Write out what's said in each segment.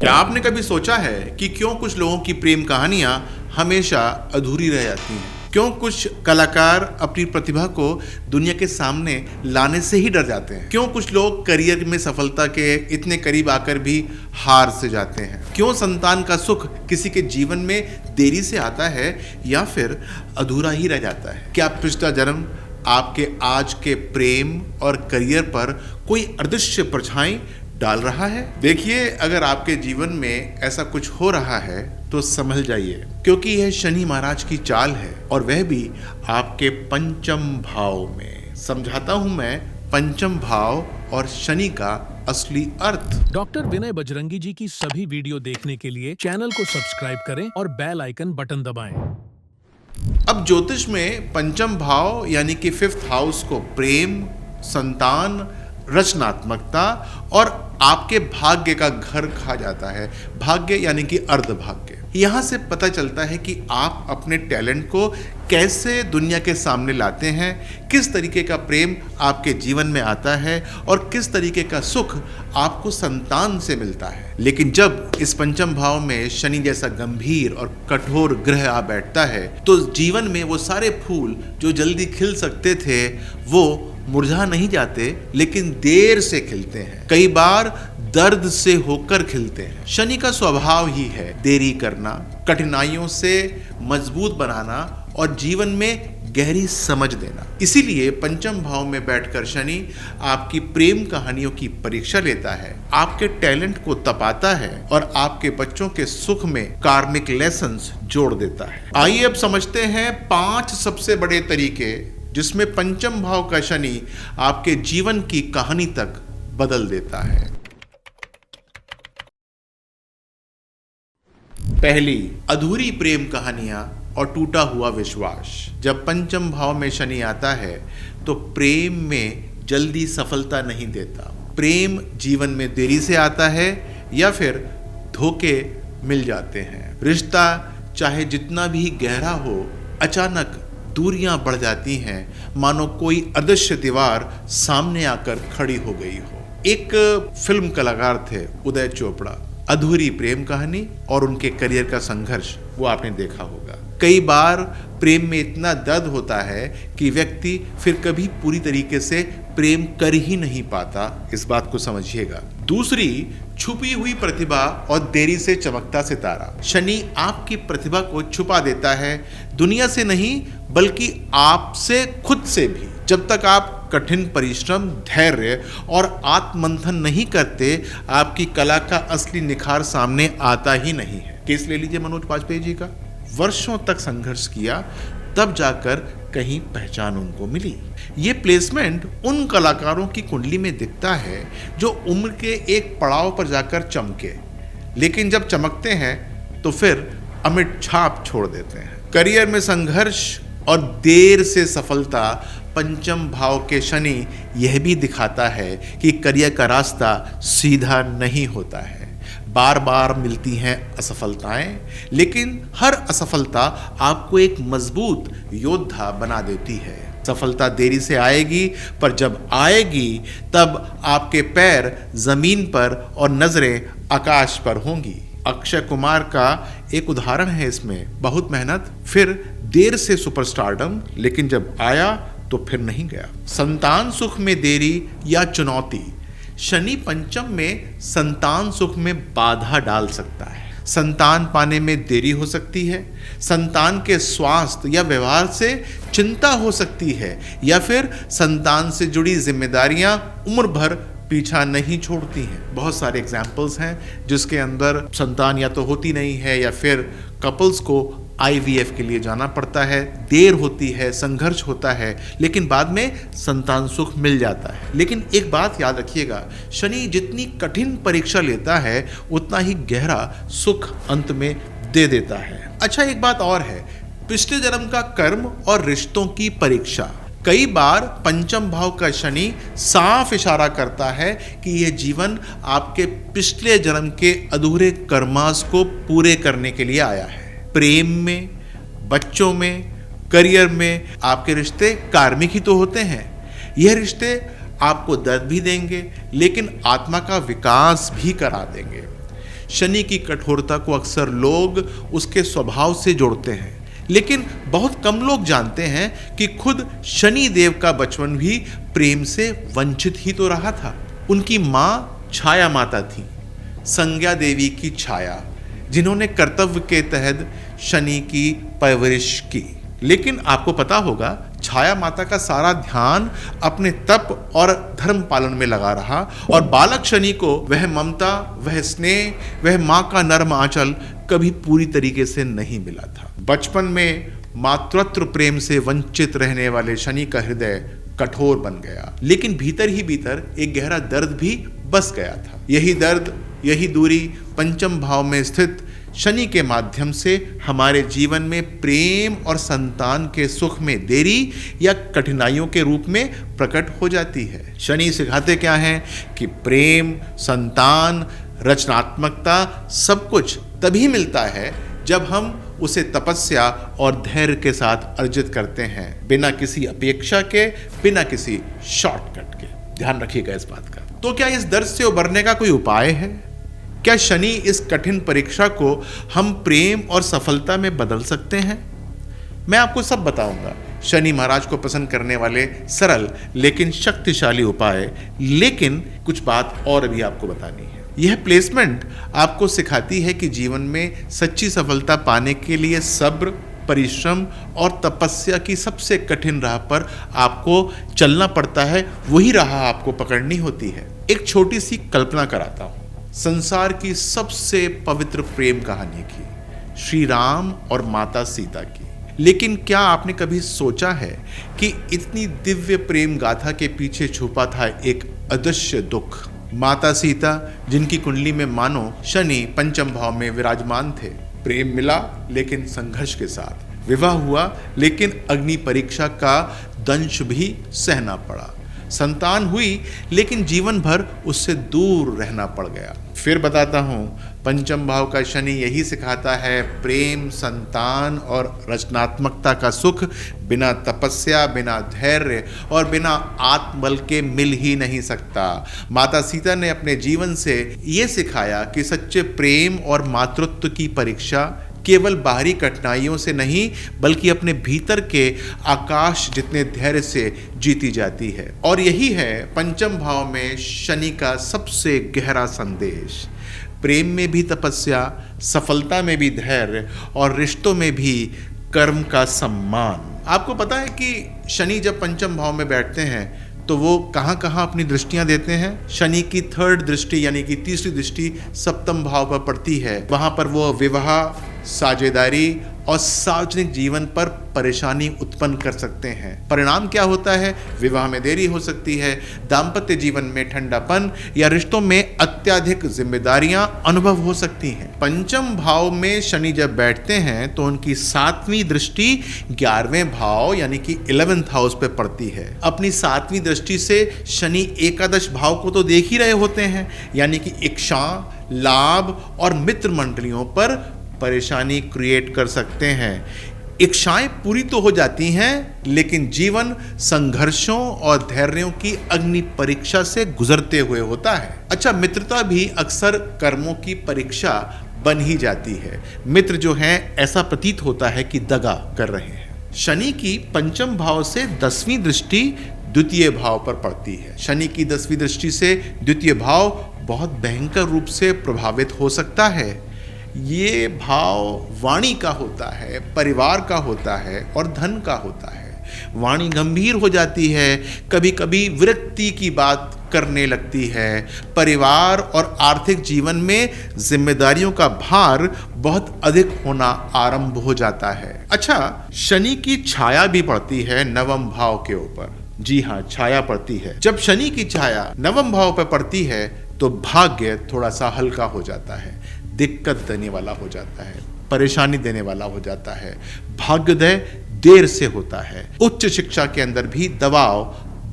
क्या आपने कभी सोचा है कि क्यों कुछ लोगों की प्रेम कहानियां हमेशा अधूरी रह जाती हैं? क्यों कुछ कलाकार अपनी प्रतिभा को दुनिया के सामने लाने से ही डर जाते हैं? क्यों कुछ लोग करियर में सफलता के इतने करीब आकर भी हार से जाते हैं? क्यों संतान का सुख किसी के जीवन में देरी से आता है या फिर अधूरा ही रह जाता है? क्या पिछला जन्म आपके आज के प्रेम और करियर पर कोई अदृश्य परछाई डाल रहा है? देखिए, अगर आपके जीवन में ऐसा कुछ हो रहा है तो संभल जाइए, क्योंकि यह शनि महाराज की चाल है और वह भी आपके पंचम भाव में। समझाता हूं मैं पंचम भाव और शनि का असली अर्थ। डॉक्टर विनय बजरंगी जी की सभी वीडियो देखने के लिए चैनल को सब्सक्राइब करें और बेल आइकन बटन दबाएं। अब ज्योतिष में पंचम भाव यानी कि 5th हाउस को प्रेम, संतान, रचनात्मकता और आपके भाग्य का घर कहा जाता है। भाग्य यानी कि अर्धभाग्य। यहाँ से पता चलता है कि आप अपने टैलेंट को कैसे दुनिया के सामने लाते हैं, किस तरीके का प्रेम आपके जीवन में आता है और किस तरीके का सुख आपको संतान से मिलता है। लेकिन जब इस पंचम भाव में शनि जैसा गंभीर और कठोर ग्रह आ बैठता है तो जीवन में वो सारे फूल जो जल्दी खिल सकते थे वो मुरझा नहीं जाते, लेकिन देर से खिलते हैं। कई बार दर्द से होकर खिलते हैं। शनि का स्वभाव ही है देरी करना, कठिनाइयों से मजबूत बनाना और जीवन में गहरी समझ देना। इसीलिए पंचम भाव में बैठकर शनि आपकी प्रेम कहानियों की परीक्षा लेता है, आपके टैलेंट को तपाता है और आपके बच्चों के सुख में कार्मिक लेसन्स जोड़ देता है। आइए अब समझते हैं 5 सबसे बड़े तरीके जिसमें पंचम भाव का शनि आपके जीवन की कहानी तक बदल देता है। पहली, अधूरी प्रेम कहानियां और टूटा हुआ विश्वास। जब पंचम भाव में शनि आता है तो प्रेम में जल्दी सफलता नहीं देता। प्रेम जीवन में देरी से आता है या फिर धोखे मिल जाते हैं। रिश्ता चाहे जितना भी गहरा हो, अचानक दूरियां बढ़ जाती हैं, मानो कोई अदृश्य दीवार सामने आकर खड़ी हो गई हो। एक फिल्म कलाकार थे उदय चोपड़ा। अधूरी प्रेम कहानी और उनके करियर का संघर्ष वो आपने देखा होगा। कई बार प्रेम में इतना दर्द होता है कि व्यक्ति फिर कभी पूरी तरीके से प्रेम कर ही नहीं पाता। इस बात को समझिएगा। दूसरी, छुपी हुई प्रतिभा और देरी से चमकता सितारा। शनि आपकी प्रतिभा को छुपा देता है, दुनिया से नहीं बल्कि आपसे खुद से भी। जब तक आप कठिन परिश्रम, धैर्य और आत्ममंथन नहीं करते, आपकी कला का असली निखार सामने आता ही नहीं है। केस ले लीजिए मनोज बाजपेयी जी का। वर्षों तक संघर्ष किया, तब जाकर कहीं पहचान उनको मिली। ये प्लेसमेंट उन कलाकारों की कुंडली में दिखता है जो उम्र के एक पड़ाव पर जाकर चमके, लेकिन जब चमकते हैं तो फिर अमिट छाप छोड़ देते हैं। करियर में संघर्ष और देर से सफलता। पंचम भाव के शनि यह भी दिखाता है कि करियर का रास्ता सीधा नहीं होता है। बार बार मिलती हैं असफलताएं, लेकिन हर असफलता आपको एक मजबूत योद्धा बना देती है। सफलता देरी से आएगी, पर जब आएगी तब आपके पैर जमीन पर और नजरें आकाश पर होंगी। अक्षय कुमार का एक उदाहरण है इसमें। बहुत मेहनत, फिर देर से सुपरस्टारडम, लेकिन जब आया तो फिर नहीं गया। संतान सुख में देरी या चुनौती। शनि पंचम में संतान सुख में बाधा डाल सकता है। संतान पाने में देरी हो सकती है, संतान के स्वास्थ्य या व्यवहार से चिंता हो सकती है, या फिर संतान से जुड़ी जिम्मेदारियां उम्र भर पीछा नहीं छोड़ती हैं। बहुत सारे एग्जाम्पल्स हैं जिसके अंदर संतान या तो होती नहीं है या फिर कपल्स को IVF के लिए जाना पड़ता है, देर होती है, संघर्ष होता है, लेकिन बाद में संतान सुख मिल जाता है। लेकिन एक बात याद रखिएगा, शनि जितनी कठिन परीक्षा लेता है उतना ही गहरा सुख अंत में दे देता है। अच्छा, एक बात और है, पिछले जन्म का कर्म और रिश्तों की परीक्षा। कई बार पंचम भाव का शनि साफ इशारा करता है कि यह जीवन आपके पिछले जन्म के अधूरे कर्मास को पूरे करने के लिए आया है। प्रेम में, बच्चों में, करियर में आपके रिश्ते कार्मिक ही तो होते हैं। यह रिश्ते आपको दर्द भी देंगे, लेकिन आत्मा का विकास भी करा देंगे। शनि की कठोरता को अक्सर लोग उसके स्वभाव से जोड़ते हैं, लेकिन बहुत कम लोग जानते हैं कि खुद शनि देव का बचपन भी प्रेम से वंचित ही तो रहा था। उनकी माँ छाया माता थी, संज्ञा देवी की छाया, जिन्होंने कर्तव्य के तहत शनि की परवरिश की। लेकिन आपको पता होगा, छाया माता का सारा ध्यान अपने तप और धर्म पालन में लगा रहा और बालक शनि को वह ममता, वह स्नेह, वह माँ का नर्म आंचल कभी पूरी तरीके से नहीं मिला था। बचपन में मातृत्व प्रेम से वंचित रहने वाले शनि का हृदय कठोर बन गया, लेकिन भीतर ही भीतर एक गहरा दर्द भी बस गया था। यही दर्द, यही दूरी पंचम भाव में स्थित शनि के माध्यम से हमारे जीवन में प्रेम और संतान के सुख में देरी या कठिनाइयों के रूप में प्रकट हो जाती है। शनि सिखाते क्या हैं कि प्रेम, संतान, रचनात्मकता सब कुछ तभी मिलता है जब हम उसे तपस्या और धैर्य के साथ अर्जित करते हैं, बिना किसी अपेक्षा के, बिना किसी शॉर्टकट के। ध्यान रखिएगा इस बात का। तो क्या इस दर्द से उबरने का कोई उपाय है? क्या शनि इस कठिन परीक्षा को हम प्रेम और सफलता में बदल सकते हैं? मैं आपको सब बताऊंगा। शनि महाराज को पसंद करने वाले सरल लेकिन शक्तिशाली उपाय, लेकिन कुछ बात और भी आपको बतानी है। यह प्लेसमेंट आपको सिखाती है कि जीवन में सच्ची सफलता पाने के लिए सब्र, परिश्रम और तपस्या की सबसे कठिन राह पर आपको चलना पड़ता है, वही राह आपको पकड़नी होती है। एक छोटी सी कल्पना कराता हूँ, संसार की सबसे पवित्र प्रेम कहानी की, श्री राम और माता सीता की। लेकिन क्या आपने कभी सोचा है कि इतनी दिव्य प्रेम गाथा के पीछे छुपा था एक अदृश्य दुख? माता सीता, जिनकी कुंडली में मानो शनि पंचम भाव में विराजमान थे, प्रेम मिला लेकिन संघर्ष के साथ, विवाह हुआ लेकिन अग्नि परीक्षा का दंश भी सहना पड़ा, संतान हुई लेकिन जीवन भर उससे दूर रहना पड़ गया। फिर बताता हूँ, पंचम भाव का शनि यही सिखाता है, प्रेम, संतान और रचनात्मकता का सुख बिना तपस्या, बिना धैर्य और बिना आत्मबल के मिल ही नहीं सकता। माता सीता ने अपने जीवन से ये सिखाया कि सच्चे प्रेम और मातृत्व की परीक्षा केवल बाहरी कठिनाइयों से नहीं, बल्कि अपने भीतर के आकाश जितने धैर्य से जीती जाती है। और यही है पंचम भाव में शनि का सबसे गहरा संदेश। प्रेम में भी तपस्या, सफलता में भी धैर्य और रिश्तों में भी कर्म का सम्मान। आपको पता है कि शनि जब पंचम भाव में बैठते हैं तो वो कहाँ कहाँ अपनी दृष्टियां देते हैं? शनि की थर्ड दृष्टि यानी कि तीसरी दृष्टि सप्तम भाव पर पड़ती है। वहां पर वो विवाह, साझेदारी और सार्वजनिक जीवन पर परेशानी उत्पन्न कर सकते हैं। परिणाम क्या होता है? विवाह में देरी हो सकती है, दाम्पत्य जीवन में ठंडापन या रिश्तों में अत्यधिक जिम्मेदारियां अनुभव हो सकती हैं। पंचम भाव में शनि जब बैठते हैं तो उनकी सातवीं दृष्टि 11वें भाव यानी कि 11th हाउस पे पड़ती है। अपनी सातवीं दृष्टि से शनि एकादश भाव को तो देख ही रहे होते हैं, यानी कि इच्छा, लाभ और मित्र मंडलियों पर परेशानी क्रिएट कर सकते हैं। इच्छाएं पूरी तो हो जाती हैं, लेकिन जीवन संघर्षों और धैर्यों की अग्नि परीक्षा से गुजरते हुए होता है। अच्छा, मित्रता भी अक्सर कर्मों की परीक्षा बन ही जाती है। मित्र जो हैं, ऐसा प्रतीत होता है कि दगा कर रहे हैं। शनि की पंचम भाव से 10वीं दृष्टि द्वितीय भाव पर पड़ती है। शनि की 10वीं दृष्टि से द्वितीय भाव बहुत भयंकर रूप से प्रभावित हो सकता है। ये भाव वाणी का होता है, परिवार का होता है और धन का होता है। वाणी गंभीर हो जाती है, कभी कभी विरक्ति की बात करने लगती है। परिवार और आर्थिक जीवन में जिम्मेदारियों का भार बहुत अधिक होना आरंभ हो जाता है। अच्छा, शनि की छाया भी पड़ती है 9वें भाव के ऊपर। जी हाँ, छाया पड़ती है। जब शनि की छाया 9वें भाव पर पड़ती है तो भाग्य थोड़ा सा हल्का हो जाता है, दिक्कत देने वाला हो जाता है, परेशानी देने वाला हो जाता है, भाग्योदय देर से होता है, उच्च शिक्षा के अंदर भी दबाव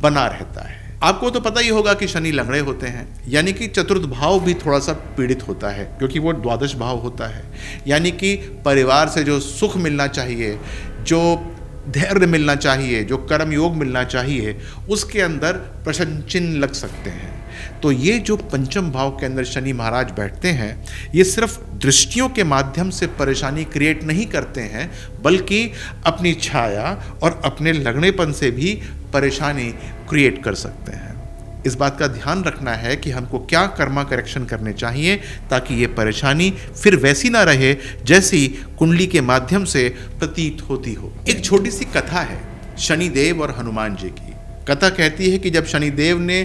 बना रहता है। आपको तो पता ही होगा कि शनि लंगड़े होते हैं, यानी कि चतुर्थ भाव भी थोड़ा सा पीड़ित होता है, क्योंकि वो द्वादश भाव होता है। यानी कि परिवार से जो सुख मिलना चाहिए, जो धैर्य मिलना चाहिए, जो कर्म योग मिलना चाहिए, उसके अंदर प्रश्न चिन्ह लग सकते हैं। तो ये जो पंचम भाव के अंदर शनि महाराज बैठते हैं, ये सिर्फ दृष्टियों के माध्यम से परेशानी क्रिएट नहीं करते हैं, बल्कि अपनी छाया और अपने लगनेपन से भी परेशानी क्रिएट कर सकते हैं। इस बात का ध्यान रखना है कि हमको क्या कर्मा करेक्शन करने चाहिए ताकि ये परेशानी फिर वैसी ना रहे जैसी कुंडली के माध्यम से प्रतीत होती हो। एक छोटी सी कथा है शनिदेव और हनुमान जी की। कथा कहती है कि जब शनिदेव ने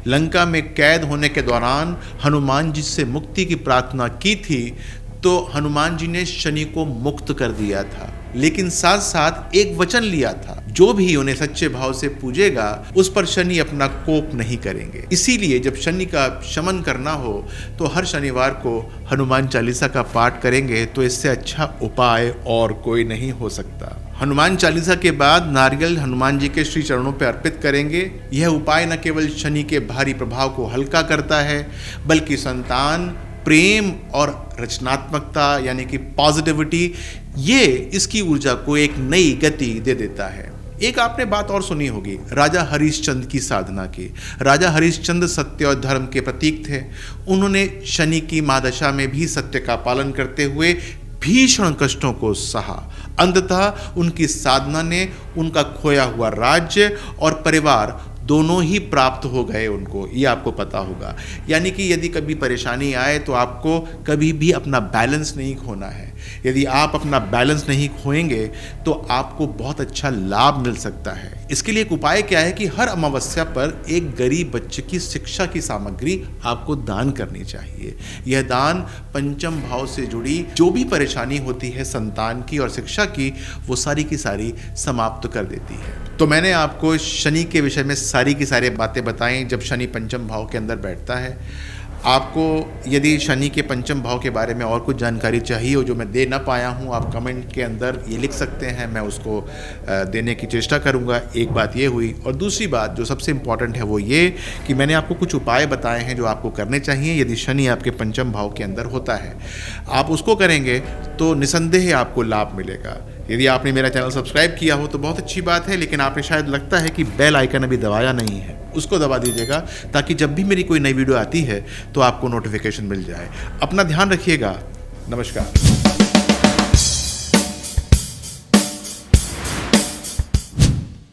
लंका में कैद होने के दौरान हनुमान जी से मुक्ति की प्रार्थना की थी, तो हनुमान जी ने शनि को मुक्त कर दिया था, लेकिन साथ साथ एक वचन लिया था, जो भी उन्हें सच्चे भाव से पूजेगा उस पर शनि अपना कोप नहीं करेंगे। इसीलिए जब शनि का शमन करना हो तो हर शनिवार को हनुमान चालीसा का पाठ करेंगे, तो इससे अच्छा उपाय और कोई नहीं हो सकता। हनुमान चालीसा के बाद नारियल हनुमान जी के श्री चरणों पर अर्पित करेंगे। यह उपाय न केवल शनि के भारी प्रभाव को हल्का करता है, बल्कि संतान, प्रेम और रचनात्मकता यानी कि पॉजिटिविटी, ये इसकी ऊर्जा को एक नई गति दे देता है। एक आपने बात और सुनी होगी राजा हरिश्चंद्र की साधना की। राजा हरिश्चंद्र सत्य और धर्म के प्रतीक थे। उन्होंने शनि की महादशा में भी सत्य का पालन करते हुए भीषण कष्टों को सहा। अंततः उनकी साधना ने उनका खोया हुआ राज्य और परिवार दोनों ही प्राप्त हो गए उनको, ये आपको पता होगा। यानी कि यदि कभी परेशानी आए तो आपको कभी भी अपना बैलेंस नहीं खोना है। यदि आप अपना बैलेंस नहीं खोएंगे तो आपको बहुत अच्छा लाभ मिल सकता है। इसके लिए एक उपाय क्या है कि हर अमावस्या पर एक गरीब बच्चे की शिक्षा की सामग्री आपको दान करनी चाहिए। यह दान पंचम भाव से जुड़ी जो भी परेशानी होती है संतान की और शिक्षा की, वो सारी की सारी समाप्त कर देती है। तो मैंने आपको शनि के विषय में सारी की सारी बातें बताई जब शनि पंचम भाव के अंदर बैठता है। आपको यदि शनि के पंचम भाव के बारे में और कुछ जानकारी चाहिए हो जो मैं दे ना पाया हूँ, आप कमेंट के अंदर ये लिख सकते हैं, मैं उसको देने की चेष्टा करूँगा। एक बात ये हुई, और दूसरी बात जो सबसे इम्पॉर्टेंट है वो ये कि मैंने आपको कुछ उपाय बताए हैं जो आपको करने चाहिए यदि शनि आपके पंचम भाव के अंदर होता है। आप उसको करेंगे तो निसंदेह आपको लाभ मिलेगा। यदि आपने मेरा चैनल सब्सक्राइब किया हो तो बहुत अच्छी बात है, लेकिन आपने शायद लगता है कि बेल आइकन अभी दबाया नहीं है, उसको दबा दीजिएगा ताकि जब भी मेरी कोई नई वीडियो आती है तो आपको नोटिफिकेशन मिल जाए। अपना ध्यान रखिएगा। नमस्कार।